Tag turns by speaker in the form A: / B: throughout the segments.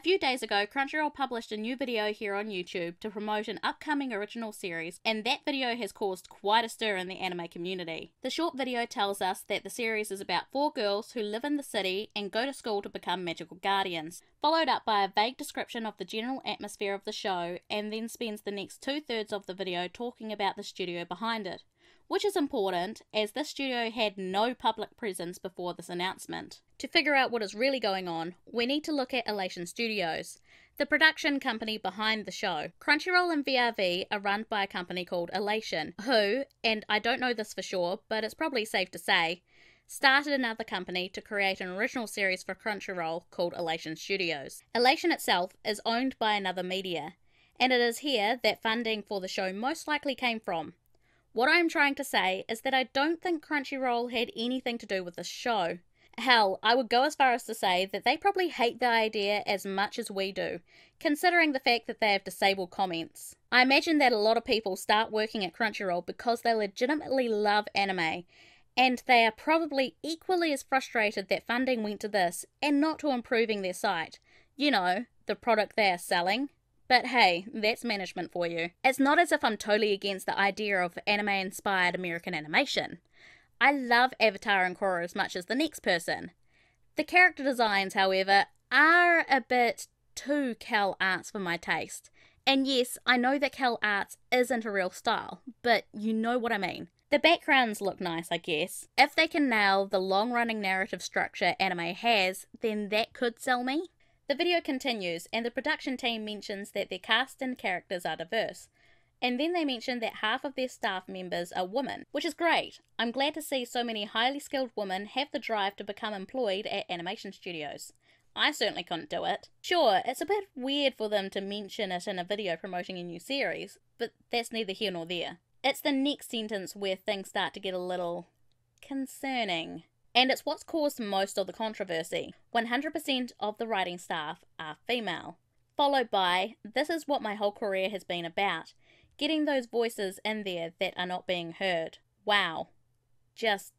A: few days ago, Crunchyroll published a new video here on YouTube to promote an upcoming original series, and that video has caused quite a stir in the anime community. The short video tells us that the series is about 4 girls who live in the city and go to school to become magical guardians, followed up by a vague description of the general atmosphere of the show, and then spends the next 2/3 of the video talking about the studio behind it. Which is important, as this studio had no public presence before this announcement. To figure out what is really going on, we need to look at Elation Studios, the production company behind the show. Crunchyroll and VRV are run by a company called Elation, who, and I don't know this for sure, but it's probably safe to say, started another company to create an original series for Crunchyroll called Elation Studios. Elation itself is owned by another media, and it is here that funding for the show most likely came from. What I am trying to say is that I don't think Crunchyroll had anything to do with this show. Hell, I would go as far as to say that they probably hate the idea as much as we do, considering the fact that they have disabled comments. I imagine that a lot of people start working at Crunchyroll because they legitimately love anime, and they are probably equally as frustrated that funding went to this and not to improving their site. You know, the product they are selling. But hey, that's management for you. It's not as if I'm totally against the idea of anime-inspired American animation. I love Avatar and Korra as much as the next person. The character designs, however, are a bit too Cal Arts for my taste. And yes, I know that Cal Arts isn't a real style, but you know what I mean. The backgrounds look nice, I guess. If they can nail the long-running narrative structure anime has, then that could sell me. The video continues, and the production team mentions that their cast and characters are diverse, and then they mention that half of their staff members are women, which is great. I'm glad to see so many highly skilled women have the drive to become employed at animation studios. I certainly couldn't do it. Sure, it's a bit weird for them to mention it in a video promoting a new series, but that's neither here nor there. It's the next sentence where things start to get a little concerning. And it's what's caused most of the controversy. 100% of the writing staff are female. Followed by, this is what my whole career has been about. Getting those voices in there that are not being heard. Wow. Just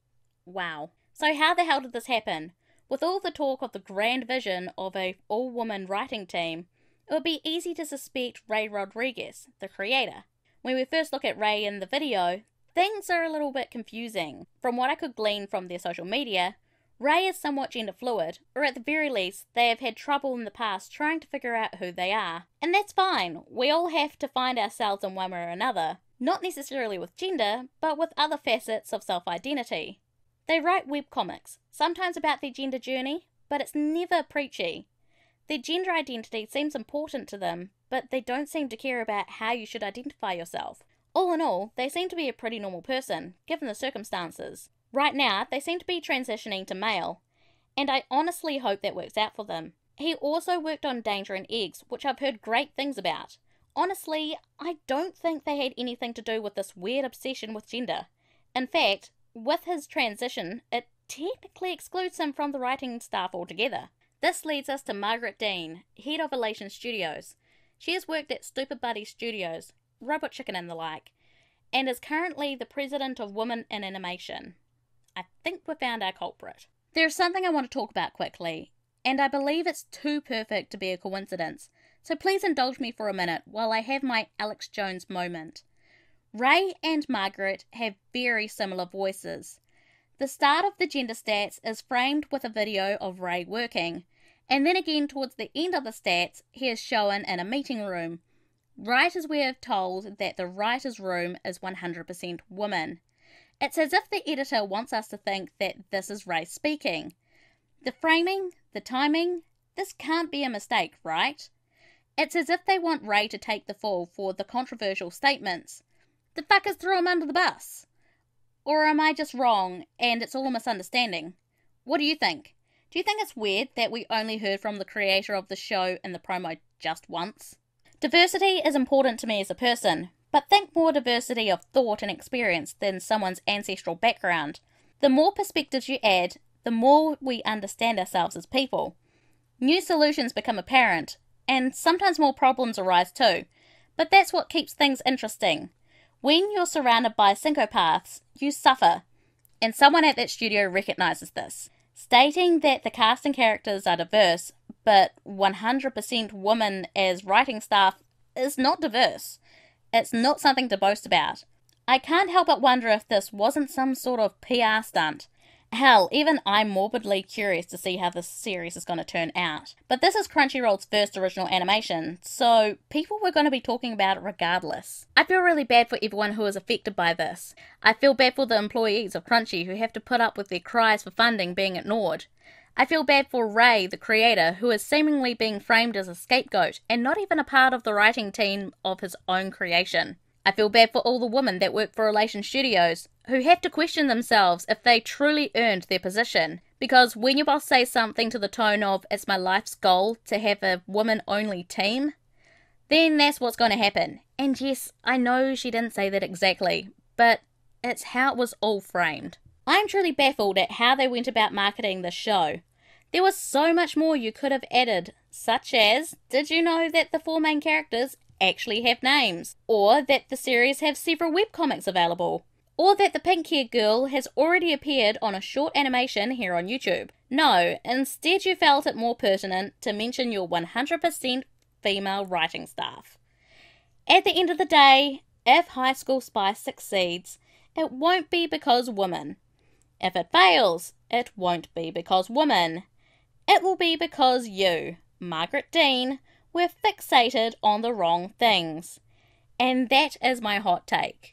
A: wow. So how the hell did this happen? With all the talk of the grand vision of a all-woman writing team, it would be easy to suspect Ray Rodriguez, the creator. When we first look at Ray in the video, things are a little bit confusing. From what I could glean from their social media, Ray is somewhat gender fluid, or at the very least, they have had trouble in the past trying to figure out who they are. And that's fine, we all have to find ourselves in one way or another, not necessarily with gender, but with other facets of self-identity. They write webcomics, sometimes about their gender journey, but it's never preachy. Their gender identity seems important to them, but they don't seem to care about how you should identify yourself. All in all, they seem to be a pretty normal person, given the circumstances. Right now, they seem to be transitioning to male, and I honestly hope that works out for them. He also worked on Danger and Eggs, which I've heard great things about. Honestly, I don't think they had anything to do with this weird obsession with gender. In fact, with his transition, it technically excludes him from the writing staff altogether. This leads us to Margaret Dean, head of Elation Studios. She has worked at Stupid Buddy Studios, Robot Chicken and the like, and is currently the president of Women in Animation. I think we found our culprit. There's something I want to talk about quickly, and I believe it's too perfect to be a coincidence, so please indulge me for a minute while I have my Alex Jones moment. Ray and Margaret have very similar voices. The start of the gender stats is framed with a video of Ray working, and then again towards the end of the stats he is shown in a meeting room. Right as we are told that the writer's room is 100% women. It's as if the editor wants us to think that this is Ray speaking. The framing, the timing, this can't be a mistake, right? It's as if they want Ray to take the fall for the controversial statements. The fuckers threw him under the bus. Or am I just wrong and it's all a misunderstanding? What do you think? Do you think it's weird that we only heard from the creator of the show in the promo just once? Diversity is important to me as a person, but think more diversity of thought and experience than someone's ancestral background. The more perspectives you add, the more we understand ourselves as people. New solutions become apparent, and sometimes more problems arise too, but that's what keeps things interesting. When you're surrounded by psychopaths, you suffer, and someone at that studio recognises this. Stating that the cast and characters are diverse, but 100% women as writing staff is not diverse. It's not something to boast about. I can't help but wonder if this wasn't some sort of PR stunt. Hell, even I'm morbidly curious to see how this series is going to turn out. But this is Crunchyroll's first original animation, so people were going to be talking about it regardless. I feel really bad for everyone who is affected by this. I feel bad for the employees of Crunchy who have to put up with their cries for funding being ignored. I feel bad for Ray, the creator, who is seemingly being framed as a scapegoat and not even a part of the writing team of his own creation. I feel bad for all the women that work for Relation Studios, who have to question themselves if they truly earned their position. Because when your boss says something to the tone of, "It's my life's goal to have a woman-only team," then that's what's going to happen. And yes, I know she didn't say that exactly, but it's how it was all framed. I'm truly baffled at how they went about marketing this show. There was so much more you could have added, such as, did you know that the 4 main characters actually have names? Or that the series have several webcomics available? Or that the pink-haired girl has already appeared on a short animation here on YouTube? No, instead you felt it more pertinent to mention your 100% female writing staff. At the end of the day, if High School Spice succeeds, it won't be because women. If it fails, it won't be because women. It will be because you, Margaret Dean, were fixated on the wrong things. And that is my hot take.